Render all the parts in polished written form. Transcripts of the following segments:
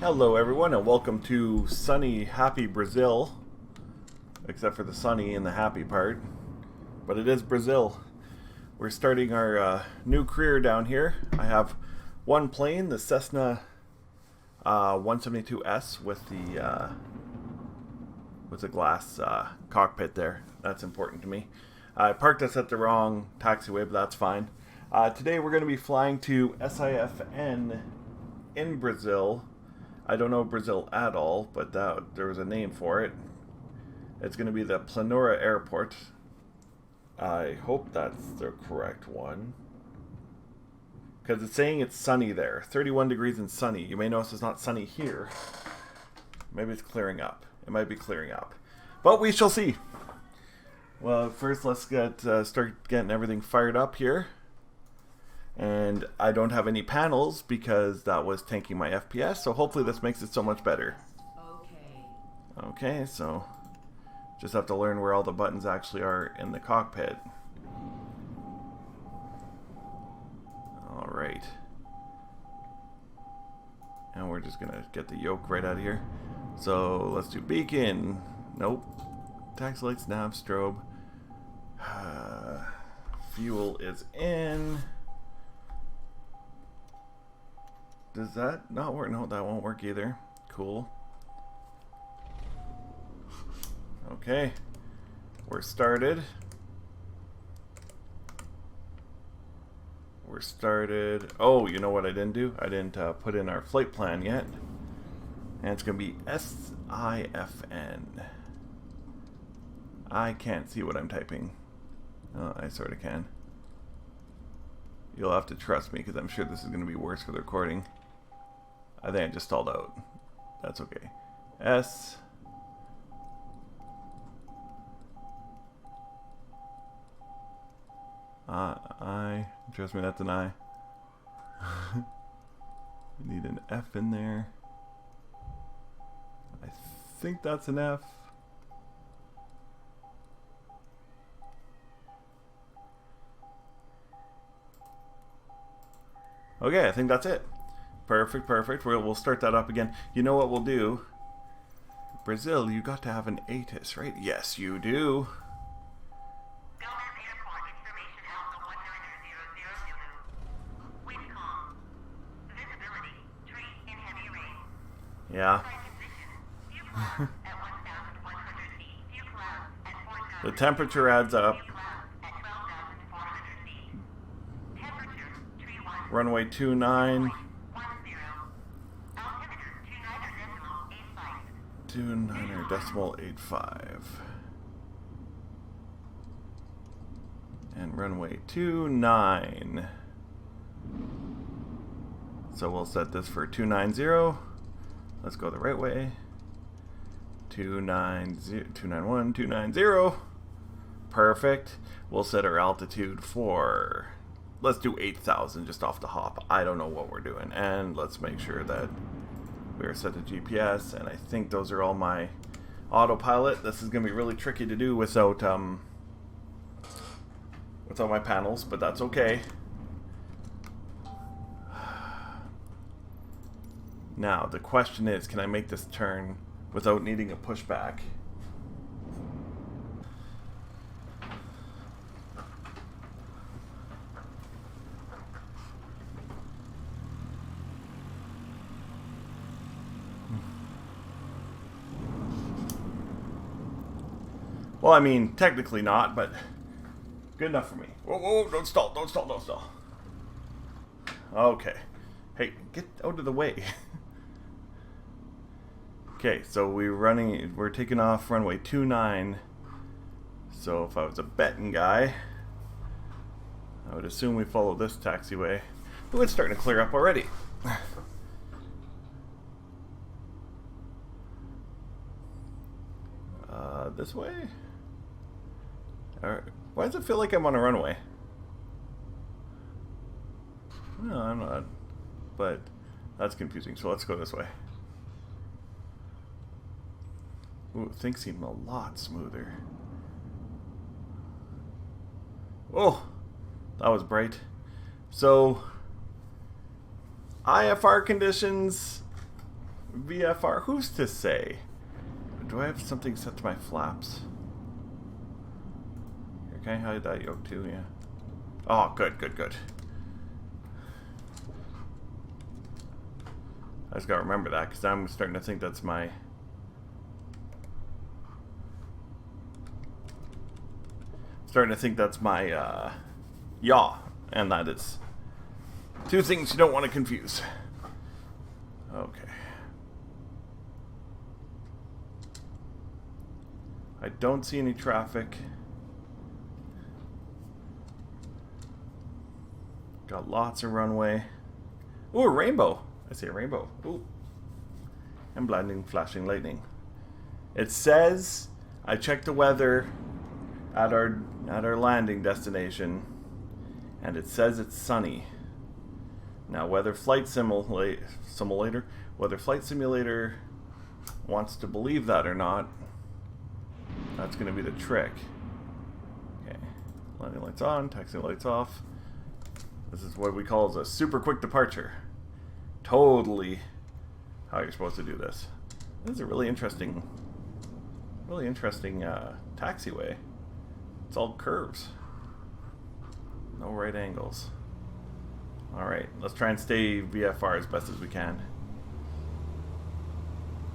Hello everyone and welcome to sunny, happy Brazil. Except for the sunny and the happy part. But it is Brazil. We're starting our new career down here. I have one plane, the Cessna 172S with the glass cockpit there. That's important to me. I parked us at the wrong taxiway, but that's fine. Today we're going to be flying to SIFN in Brazil. I don't know Brazil at all, but there was a name for it. It's going to be the Planura Airport. I hope that's the correct one. Because it's saying it's sunny there. 31 degrees and sunny. You may notice it's not sunny here. Maybe it's clearing up. It might be clearing up. But we shall see. Well, first let's start getting everything fired up here. And I don't have any panels because that was tanking my FPS, so hopefully this makes it so much better. Okay, so just have to learn where all the buttons actually are in the cockpit. Alright. And we're just gonna get the yoke right out of here. So let's do beacon. Nope. Taxi lights, nav, strobe. Fuel is in. Does that not work? No, that won't work either. Cool. Okay. We're started. Oh, you know what I didn't do? I didn't put in our flight plan yet. And it's going to be SIFN. I can't see what I'm typing. Oh, I sort of can. You'll have to trust me because I'm sure this is going to be worse for the recording. I think I just stalled out. That's okay. S. I. Trust me, that's an I. Need an F in there. I think that's an F. Okay, I think that's it. Perfect, perfect. We'll start that up again. You know what we'll do? Brazil, you got to have an ATIS, right? Yes, you do. Yeah. The temperature adds up. Runway 29. 29.85. And runway 29. So we'll set this for 290. Let's go the right way. 291, 290. Perfect. We'll set our altitude for, let's do 8,000 just off the hop. I don't know what we're doing. And let's make sure that we are set to GPS. And I think those are all my autopilot. This is going to be really tricky to do without my panels, but that's okay. Now, the question is, can I make this turn without needing a pushback? Well, I mean, technically not, but good enough for me. Whoa, whoa, whoa, don't stall, don't stall, don't stall. Okay. Hey, get out of the way. Okay, so we're taking off runway 29. So if I was a betting guy, I would assume we follow this taxiway. Ooh, it's starting to clear up already. This way? Alright. Why does it feel like I'm on a runway? No, I'm not. But that's confusing, so let's go this way. Ooh, things seem a lot smoother. Oh, that was bright. So, IFR conditions VFR, who's to say? Do I have something set to my flaps? Here, can I hide that yoke too? Yeah. Oh, good, good, good. I just gotta remember that, because I'm starting to think that's my... yaw, and that is two things you don't want to confuse. Okay. I don't see any traffic. Got lots of runway. Ooh, a rainbow. I see a rainbow. Ooh. And blinding, flashing lightning. It says, I checked the weather at our landing destination, and it says it's sunny. Now, whether Flight Simulator wants to believe that or not, that's going to be the trick. Okay, landing lights on, taxi lights off. This is what we call a super quick departure. Totally how you're supposed to do this. This is a really interesting taxiway. It's all curves. No right angles. Alright, let's try and stay VFR as best as we can.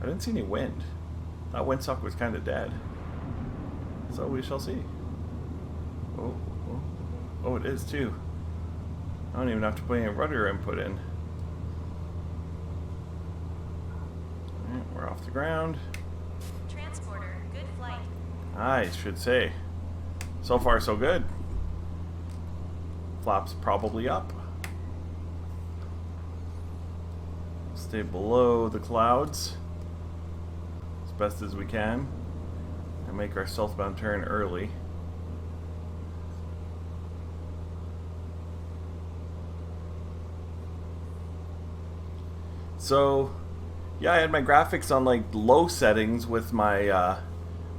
I didn't see any wind. That windsock was kind of dead. So we shall see. Oh, oh, oh, it is too. I don't even have to put any rudder input in. Alright, we're off the ground. Transporter, good flight. I should say. So far, so good. Flaps probably up. Stay below the clouds as best as we can and make our southbound turn early. So, yeah, I had my graphics on like low settings with my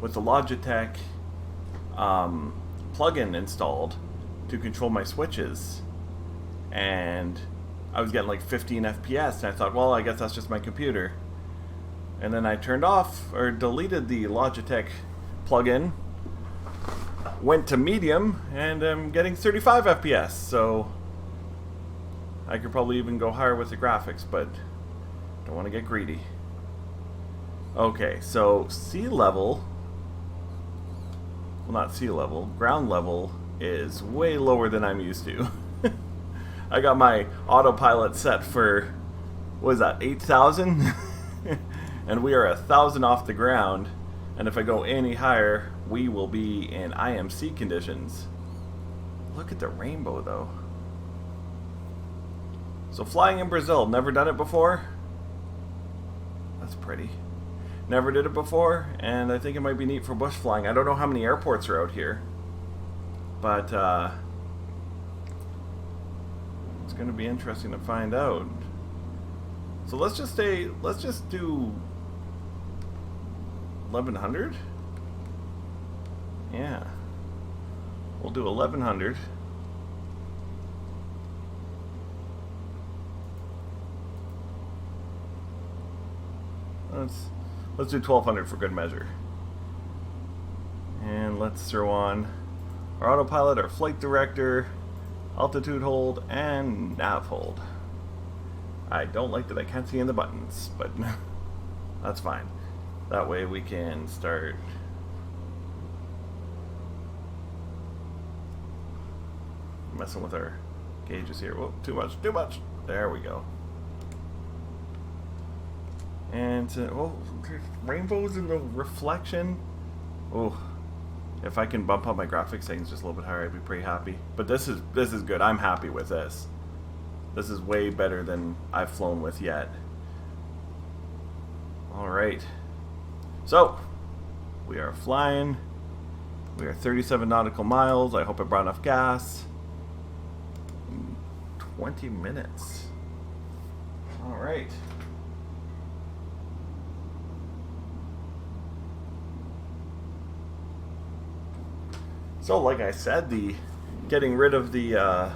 with the Logitech plugin installed to control my switches, and I was getting like 15 FPS, and I thought, well, I guess that's just my computer. And then I turned off or deleted the Logitech plugin, went to medium, and I'm getting 35 FPS. So I could probably even go higher with the graphics, but don't want to get greedy. Okay, so sea level, well, not sea level, ground level is way lower than I'm used to. I got my autopilot set for, what is that, 8,000? And we are 1,000 off the ground, and if I go any higher, we will be in IMC conditions. Look at the rainbow, though. So flying in Brazil, never done it before? That's pretty. Never did it before, and I think it might be neat for bush flying. I don't know how many airports are out here, but it's going to be interesting to find out. So let's just do 1100? Yeah. We'll do 1100. Let's do 1200 for good measure. And let's throw on our autopilot, our flight director, altitude hold, and nav hold. I don't like that I can't see in the buttons, but that's fine. That way we can start messing with our gauges here. Whoa, too much, too much. There we go. And oh, rainbows in the reflection. Oh, if I can bump up my graphics settings just a little bit higher, I'd be pretty happy. But this is good. I'm happy with this. This is way better than I've flown with yet. All right. So we are flying. We are 37 nautical miles. I hope I brought enough gas. 20 minutes. All right. So, like I said, the getting rid of the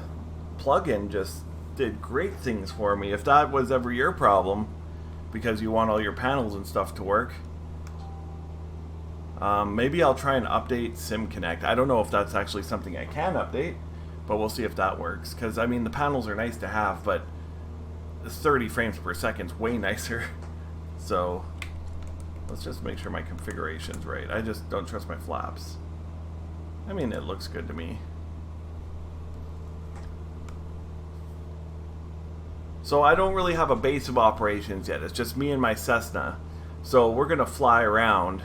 plugin just did great things for me. If that was ever your problem, because you want all your panels and stuff to work. Maybe I'll try and update SimConnect. I don't know if that's actually something I can update, but we'll see if that works. Because, I mean, the panels are nice to have, but 30 frames per second is way nicer. So, let's just make sure my configuration's right. I just don't trust my flaps. I mean, it looks good to me. So I don't really have a base of operations yet. It's just me and my Cessna. So we're going to fly around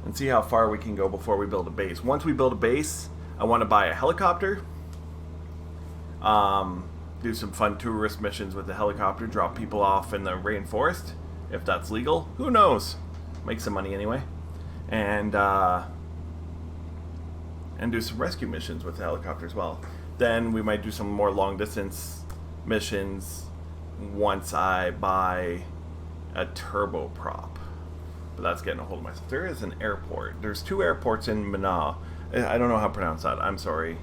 and see how far we can go before we build a base. Once we build a base, I want to buy a helicopter. Do some fun tourist missions with the helicopter. Drop people off in the rainforest, if that's legal. Who knows? Make some money anyway. And do some rescue missions with the helicopter as well. Then we might do some more long distance missions once I buy a turboprop. But that's getting a hold of myself. There is an airport. There's 2 airports in Mana. I don't know how to pronounce that. I'm sorry.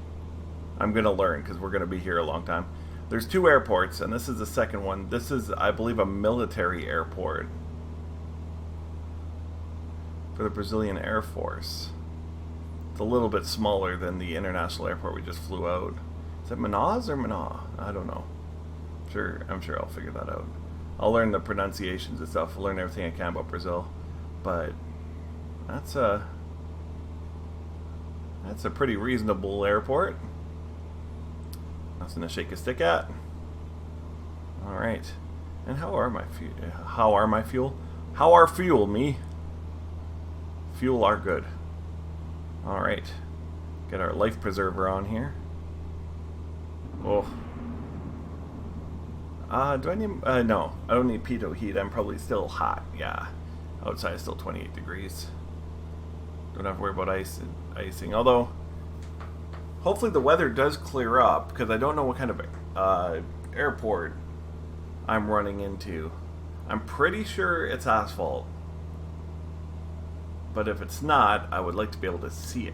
I'm going to learn because we're going to be here a long time. There's 2 airports, and this is the second one. This is, I believe, a military airport for the Brazilian Air Force. It's a little bit smaller than the international airport we just flew out. Is it Manaus or Mana? I don't know. I'm sure I'll figure that out. I'll learn the pronunciations and stuff. I'll learn everything I can about Brazil. But that's a pretty reasonable airport. Nothing to shake a stick at. All right. And how are my fuel? How are fuel, me? Fuel are good. All right. Get our life preserver on here. Oh. Do I need... no. I don't need pitot heat. I'm probably still hot. Yeah. Outside is still 28 degrees. Don't have to worry about icing. Although, hopefully the weather does clear up, because I don't know what kind of airport I'm running into. I'm pretty sure it's asphalt. But if it's not, I would like to be able to see it.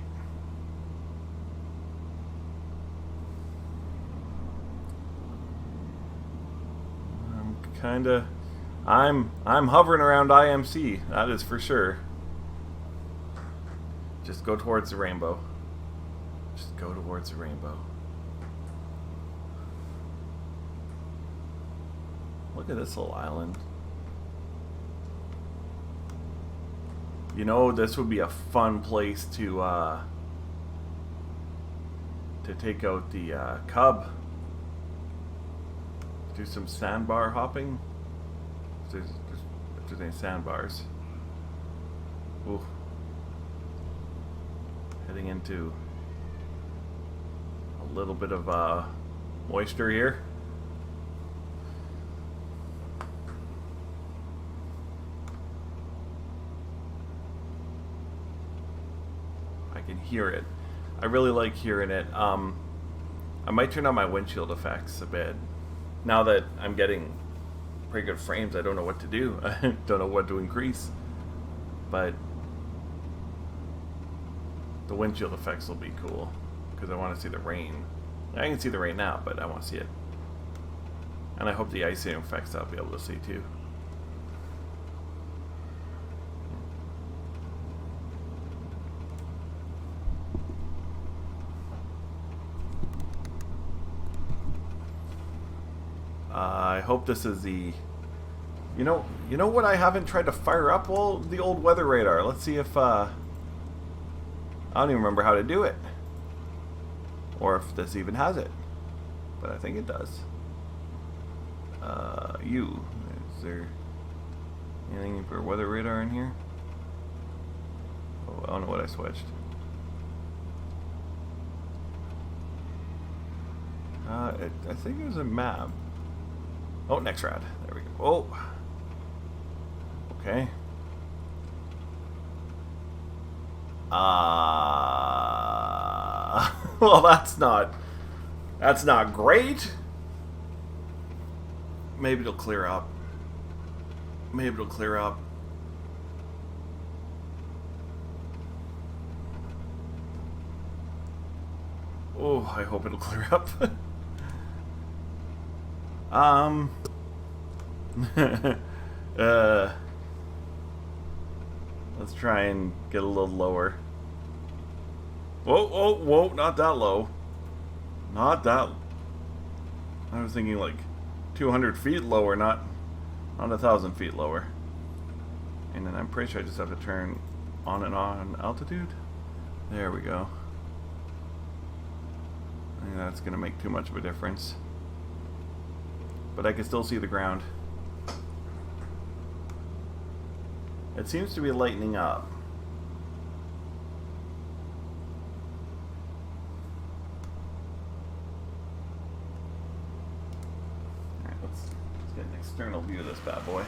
I'm hovering around IMC, that is for sure. Just go towards the rainbow. Just go towards the rainbow. Look at this little island. You know, this would be a fun place to take out the cub. Do some sandbar hopping. If there's any sandbars. Ooh. Heading into a little bit of moisture here. I can hear it. I really like hearing it. I might turn on my windshield effects a bit. Now that I'm getting pretty good frames, I don't know what to do. I don't know what to increase. But the windshield effects will be cool, because I want to see the rain. I can see the rain now, but I want to see it. And I hope the icing effects I'll be able to see too. I hope this is the... You know what I haven't tried to fire up? Well, the old weather radar. Let's see if... I don't even remember how to do it. Or if this even has it. But I think it does. Is there anything for weather radar in here? Oh, I don't know what I switched. I think it was a map. Oh, next rad. There we go. Oh. Okay. Well, that's not great. Maybe it'll clear up. Maybe it'll clear up. Oh, I hope it'll clear up. Uh, let's try and get a little lower. Whoa, whoa, whoa, not that low. Not that. I was thinking like 200 feet lower, not 1,000 feet lower. And then I'm pretty sure I just have to turn on and on altitude. There we go. I think that's going to make too much of a difference. But I can still see the ground. It seems to be lightening up. Alright, let's get an external view of this bad boy.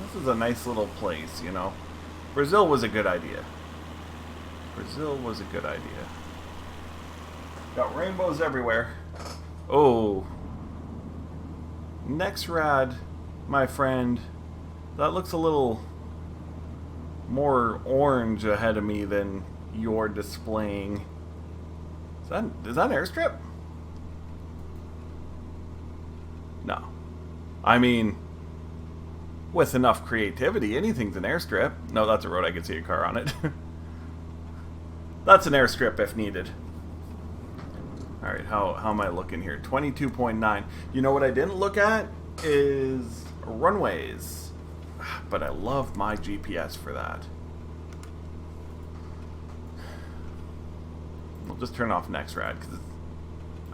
This is a nice little place, you know. Brazil was a good idea. Brazil was a good idea. Got rainbows everywhere. Oh. Nexrad, my friend. That looks a little more orange ahead of me than you're displaying. Is that an airstrip? No. I mean, with enough creativity, anything's an airstrip. No, that's a road. I can see a car on it. That's an airstrip if needed. Alright, how am I looking here? 22.9. You know what I didn't look at is runways. But I love my GPS for that. We'll just turn off Nexrad, because,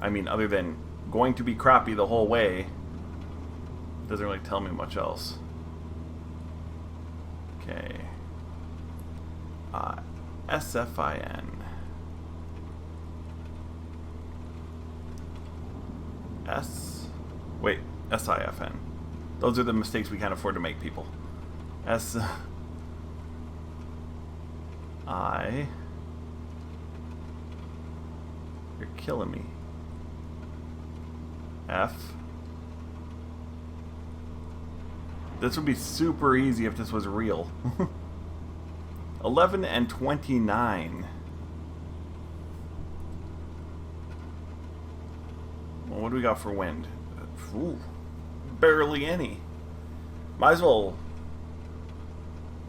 I mean, other than going to be crappy the whole way, it doesn't really tell me much else. Okay. SFIN. Wait, SIFN. Those are the mistakes we can't afford to make, people. You're killing me. F. This would be super easy if this was real. 11 and 29. Well, what do we got for wind? Ooh, barely any. Might as well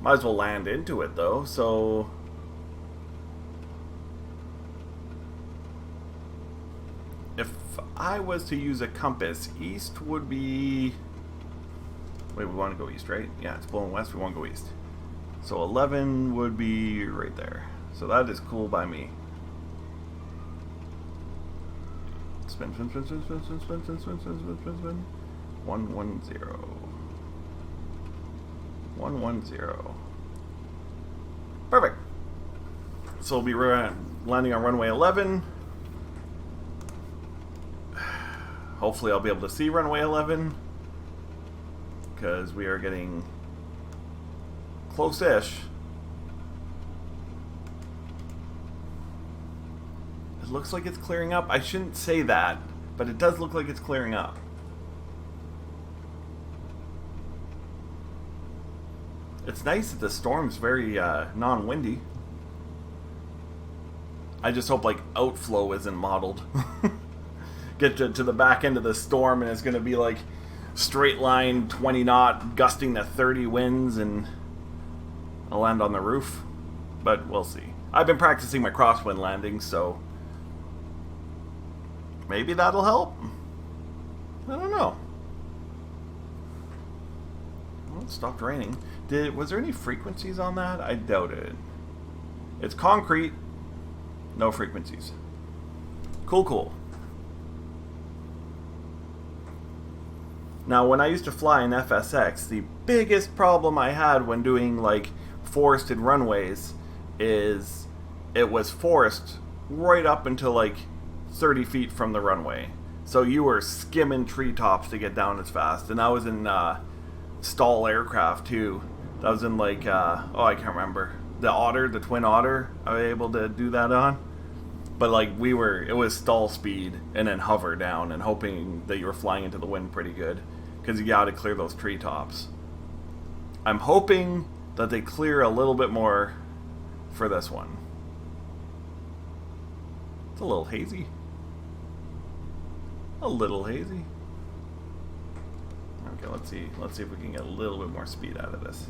land into it though. So if I was to use a compass, east would be. Wait, we want to go east, right? Yeah, it's blowing west. We want to go east. So 11 would be right there. So that is cool by me. Spin, spin, spin, spin, spin, spin, spin, spin, spin, spin, spin, spin. 110. 110. Perfect. So we'll be landing on runway 11. Hopefully I'll be able to see runway 11. Because we are getting close-ish. It looks like it's clearing up. I shouldn't say that, but it does look like it's clearing up. It's nice that the storm's very non-windy. I just hope like outflow isn't modeled. Get to the back end of the storm and it's going to be like straight line 20 knot gusting to 30 winds and I'll land on the roof, but we'll see. I've been practicing my crosswind landings, so maybe that'll help. I don't know. Well, it stopped raining. Was there any frequencies on that? I doubt it. It's concrete, no frequencies. Cool, cool. Now, when I used to fly in FSX, the biggest problem I had when doing like forested runways is it was forest right up until like 30 feet from the runway. So you were skimming treetops to get down as fast. And I was in stall aircraft too. That was in like, I can't remember. The Otter, the Twin Otter, I was able to do that on. But like it was stall speed and then hover down and hoping that you were flying into the wind pretty good. Because you gotta clear those treetops. I'm hoping that they clear a little bit more for this one. It's a little hazy. A little hazy. Okay, let's see. Let's see if we can get a little bit more speed out of this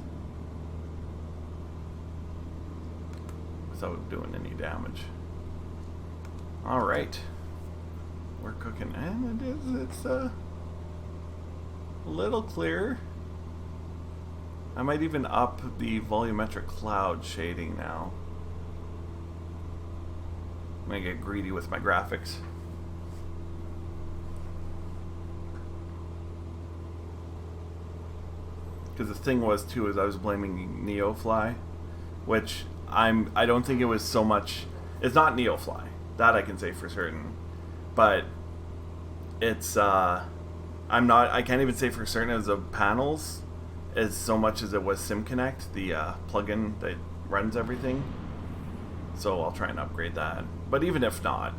without doing any damage. All right, we're cooking, and it's a little clearer. I might even up the volumetric cloud shading now. I'm gonna get greedy with my graphics. Because the thing was too is I was blaming Neofly, which I don't think it was so much. It's not Neofly, that I can say for certain, but it's I can't even say for certain it was the panels as so much as it was SimConnect, the plugin that runs everything. So I'll try and upgrade that. But even if not,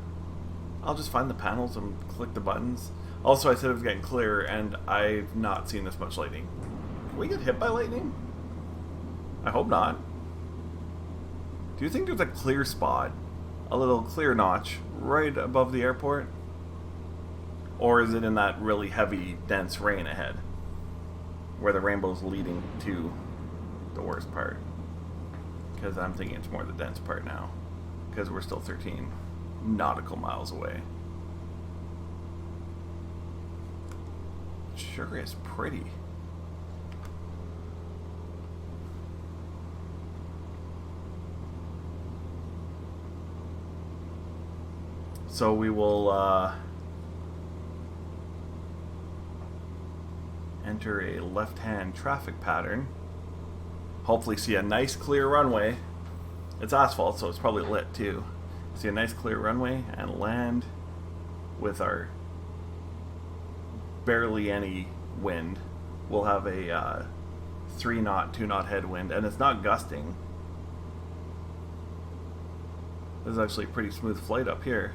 I'll just find the panels and click the buttons. Also, I said it was getting clearer, and I've not seen this much lightning. Can we get hit by lightning? I hope not. Do you think there's a clear spot, a little clear notch, right above the airport? Or is it in that really heavy, dense rain ahead, where the rainbow's leading to the worst part? Because I'm thinking it's more the dense part now, because we're still 13 nautical miles away. It sure is pretty. So we will enter a left-hand traffic pattern. Hopefully see a nice clear runway. It's asphalt, so it's probably lit too. See a nice clear runway and land with our barely any wind. We'll have a 3-knot, 2-knot headwind, and it's not gusting. This is actually a pretty smooth flight up here.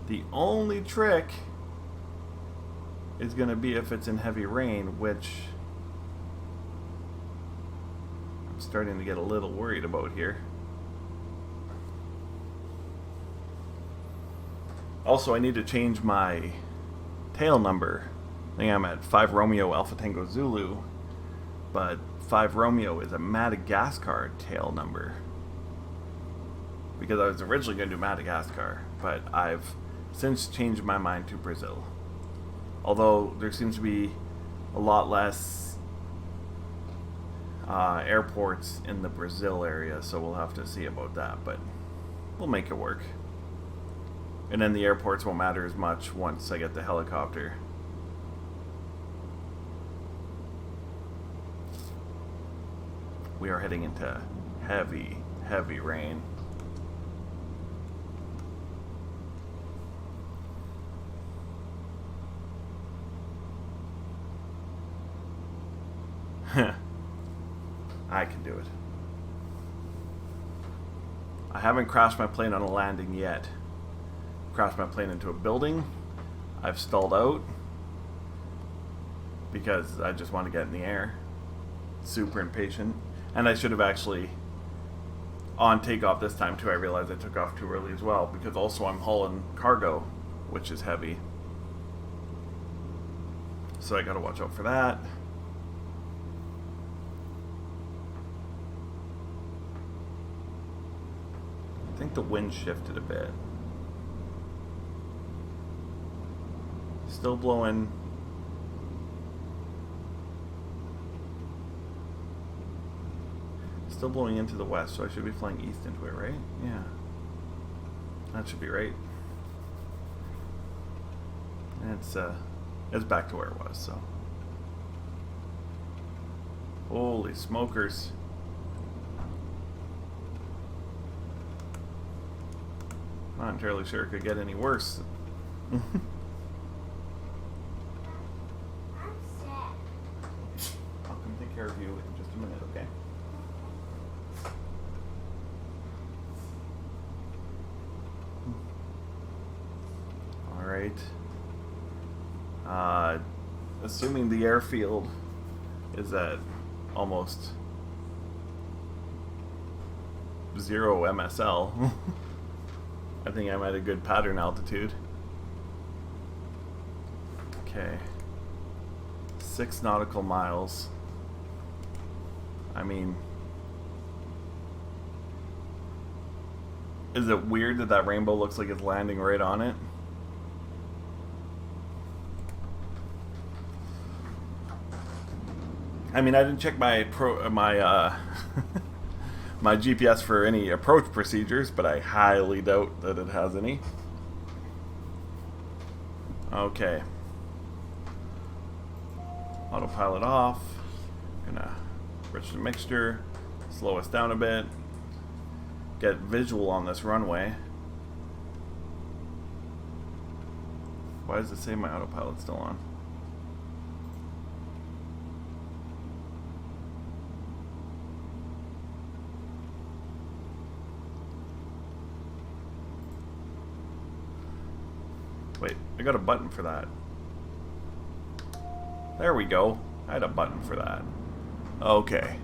The only trick is going to be if it's in heavy rain, which I'm starting to get a little worried about here. Also, I need to change my tail number. I think I'm at 5 Romeo Alpha Tango Zulu, but 5 Romeo is a Madagascar tail number. Because I was originally going to do Madagascar, but I've since changed my mind to Brazil. Although there seems to be a lot less airports in the Brazil area, so we'll have to see about that, but we'll make it work. And then the airports won't matter as much once I get the helicopter. We are heading into heavy, heavy rain. I can do it. I haven't crashed my plane on a landing yet. Crashed my plane into a building. I've stalled out because I just want to get in the air. Super impatient. And I should have actually, on takeoff this time too, I realized I took off too early as well, because also I'm hauling cargo, which is heavy. So I gotta watch out for that. I think the wind shifted a bit. Still blowing. Still blowing into the west, so I should be flying east into it, right? Yeah. That should be right. And it's back to where it was, so. Holy smokers. Not entirely sure it could get any worse. I'm sick. I'll come take care of you in just a minute, okay? Alright. Assuming the airfield is at almost 0 MSL. I think I'm at a good pattern altitude. Okay. 6 nautical miles. I mean, is it weird that that rainbow looks like it's landing right on it? I mean, I didn't check my my GPS for any approach procedures, but I highly doubt that it has any. Okay. Autopilot off. Gonna enrich the mixture, slow us down a bit, get visual on this runway. Why does it say my autopilot's still on? Wait, I got a button for that. There we go. I had a button for that. Okay.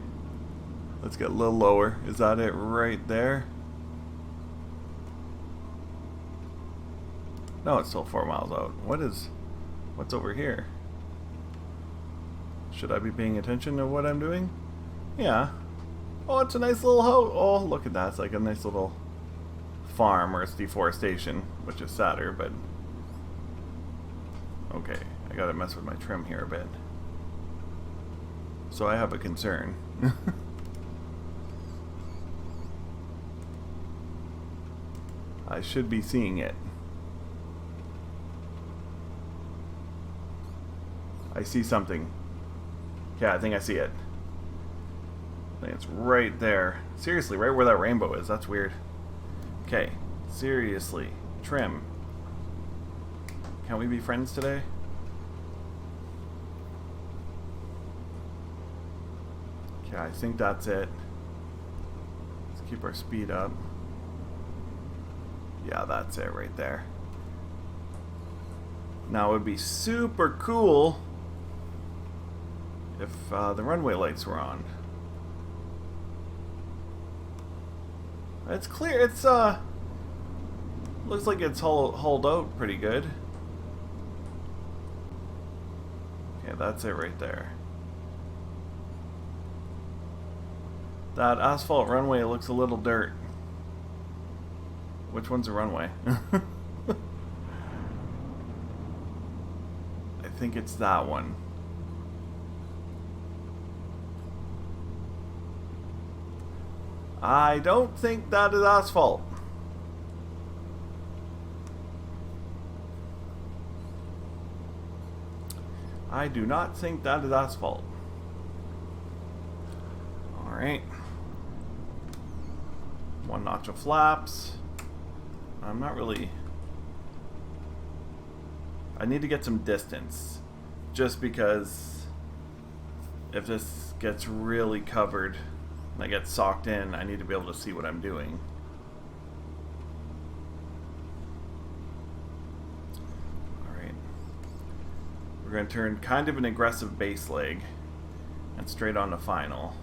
Let's get a little lower. Is that it right there? No, it's still 4 miles out. What's over here? Should I be paying attention to what I'm doing? Yeah. Oh, it's a nice little oh, look at that. It's like a nice little farm, or it's deforestation, which is sadder, but okay. I gotta mess with my trim here a bit. So I have a concern. I should be seeing it. I see something. Yeah, I think I see it. I think it's right there. Seriously, right where that rainbow is. That's weird. Okay, seriously. Trim. Can we be friends today? Okay, I think that's it. Let's keep our speed up. Yeah, that's it right there. Now it would be super cool if the runway lights were on. It's clear. It's looks like it's hauled out pretty good. Okay, that's it right there. That asphalt runway looks a little dirt. Which one's a runway? I think it's that one. I don't think that is asphalt. I do not think that is asphalt. Alright. 1 notch of flaps. I'm not really... I need to get some distance. Just because if this gets really covered and I get socked in, I need to be able to see what I'm doing. Alright. We're going to turn kind of an aggressive base leg and straight on to final.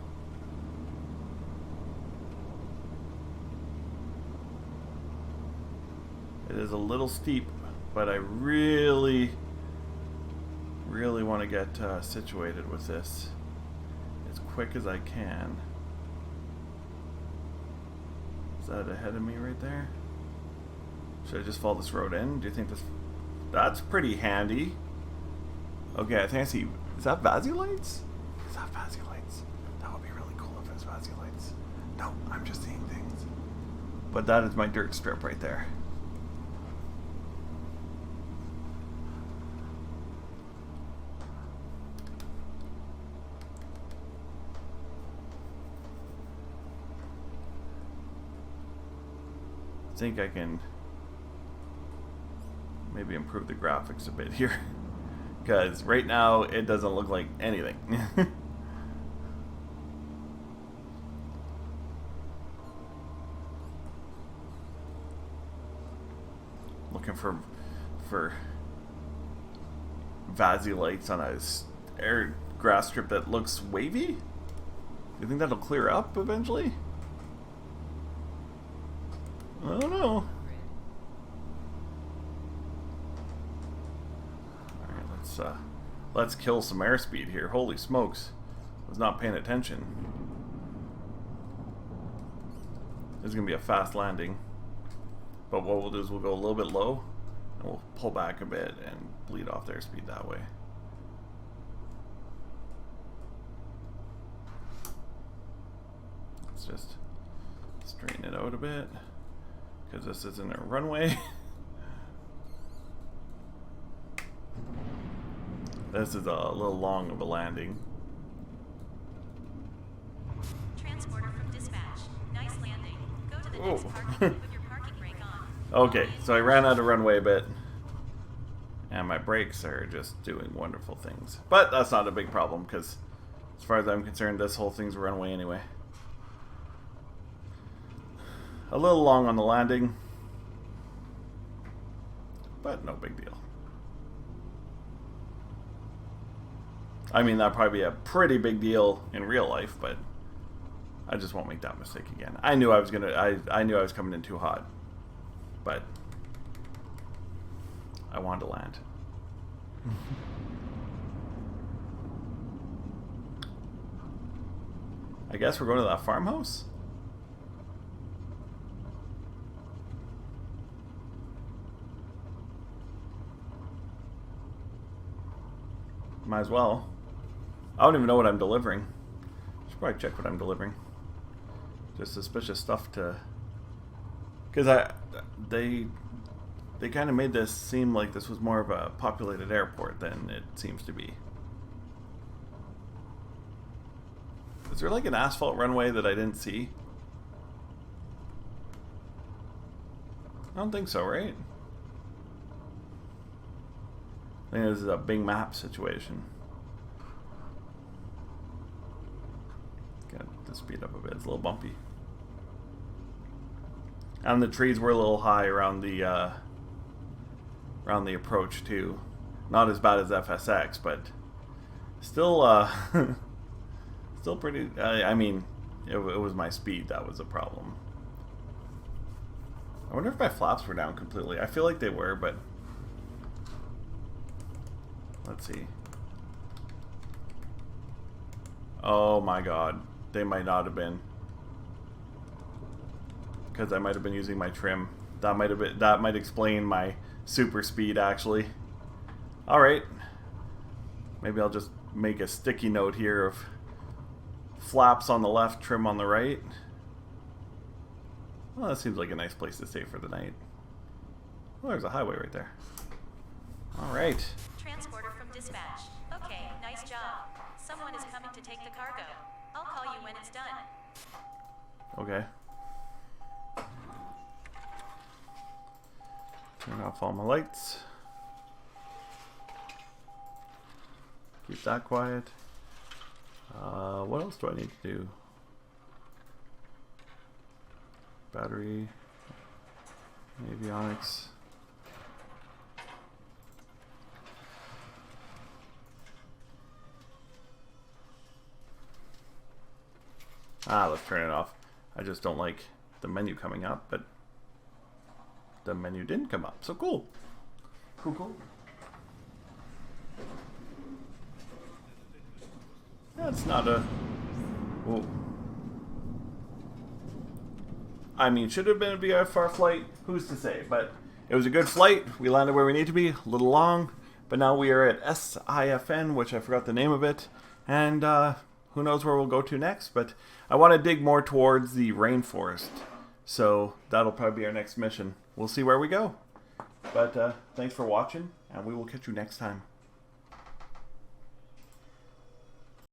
It is a little steep, but I really want to get situated with this as quick as I can. Is that ahead of me right there? Should I just follow this road in? Do you think this... That's pretty handy. Okay, I think I see... Is that Vazzy lights? Is that Vazzy lights? That would be really cool if it's Vazzy lights. No, I'm just seeing things. But that is my dirt strip right there. I think I can maybe improve the graphics a bit here, because right now it doesn't look like anything. Looking for Vazzy lights on a air grass strip that looks wavy. Do you think that'll clear up eventually? I don't know. let's kill some airspeed here. Holy smokes. Was not paying attention. This is going to be a fast landing. But what we'll do is we'll go a little bit low, and we'll pull back a bit and bleed off their speed that way. Let's just straighten it out a bit, because this isn't a runway. This is a little long of a landing. Transporter from dispatch. Nice landing. Go to the next parking and put your parking brake on. Okay, so I ran out of runway a bit, and my brakes are just doing wonderful things. But that's not a big problem, because as far as I'm concerned, this whole thing's a runway anyway. A little long on the landing, but no big deal. I mean, that'd probably be a pretty big deal in real life, but I just won't make that mistake again. I knew I was coming in too hot, but I wanted to land. I guess we're going to that farmhouse? Might as well. I don't even know what I'm delivering. Should probably check what I'm delivering. Just suspicious stuff to... Because they kind of made this seem like this was more of a populated airport than it seems to be. Is there like an asphalt runway that I didn't see? I don't think so, right? I think this is a big map situation. Got to speed up a bit. It's a little bumpy. And the trees were a little high around the approach too. Not as bad as FSX, but still still pretty. I mean, it was my speed that was a problem. I wonder if my flaps were down completely. I feel like they were, but let's see. Oh my god. They might not have been. Because I might have been using my trim. That might explain my super speed actually. Alright. Maybe I'll just make a sticky note here of flaps on the left, trim on the right. Well, that seems like a nice place to stay for the night. Oh, there's a highway right there. Alright. Transporter from dispatch. Okay, nice job. Someone is coming to take the cargo. I'll call you when it's done. Okay. Turn off all my lights. Keep that quiet. What else do I need to do? Battery. Avionics. Let's turn it off. I just don't like the menu coming up, but the menu didn't come up, so cool. Cool. That's not a... Whoa. I mean, should have been a VFR flight, who's to say, but it was a good flight. We landed where we need to be, a little long, but now we are at SIFN, which I forgot the name of it, and who knows where we'll go to next, but I want to dig more towards the rainforest, so that'll probably be our next mission. We'll see where we go. But thanks for watching, and we will catch you next time.